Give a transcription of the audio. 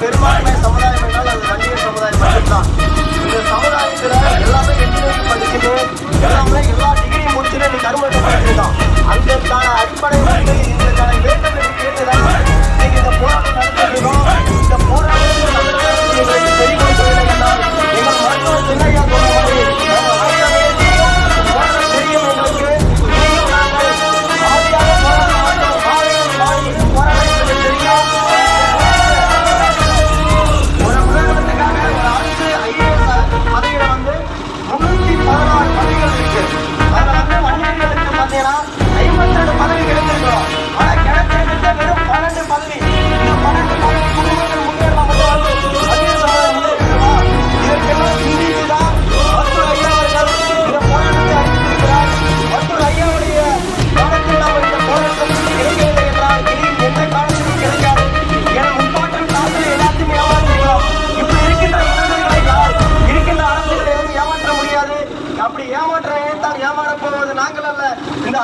பெரும்பான்மை சமுதாயம் என்றால் அது வன்னியர் சமுதாயம் மட்டும்தான். இந்த சமுதாயத்துல எல்லாமே என்ஜினியரிங் படிச்சுட்டு எல்லாமே எல்லா டிகிரி முடிச்சுட்டு நீ கருமத்தை படிச்சிருக்கான். அதற்கான அடிப்படை வந்து இதற்கான வேண்டுதலை கேட்டுதான் நீங்க இந்த போராட்டம் நடத்திருக்கோம். இந்த போராட்டத்தில் எங்களுக்கு தெரிவிக்கவில்லை என்றால் எங்கள் மருத்துவர் சின்னையா சொன்ன மாதிரி போராட்டம் தெரியும் எங்களுக்கு. இனியும் நாங்கள் ஆதியாக போராட மாட்டோம். போராட்டங்களுக்கு தெரியும். ஒரு உதாரணத்துக்காக ஒரு அரசு IAS பதவியில வந்து 316 பதவிகள் இருக்கு. அதுல வந்து வன்னியர்களுக்கு பார்த்தீங்கன்னா 52 பதவி கிடைச்சிருக்கிறோம். ஆனா கிடைச்சிருக்கிறது வெறும் 12 பதவி. இந்த 12 பதவி குடும்பங்கள் முன்னேறலாம் வன்னியர் சமுதாயம் முன்னேறிடுமா? இதற்கெல்லாம் சிந்தித்துதான் மருத்துவர் ஐயா அவர்கள் இந்த போராட்டத்தை அறிவித்திருக்கிறார். மருத்துவர் ஐயாவுடைய காலத்தில் நாம் இந்த போராட்டத்தில் கிடைக்கவில்லை என்றால் இனி எந்த காலத்திலும் கிடைக்காது. என முப்பாட்டம் காலத்தில் எல்லாத்தையும் ஏமாற்றிருக்கிறோம். இப்ப இருக்கின்ற இளைஞர்களை யார் இருக்கின்ற அரசுகளை எதுவும் ஏமாற்ற முடியாது. அப்படி ஏமாற்ற நினைத்தால் ஏமாறப் போவது நாங்கள் அல்ல. இந்த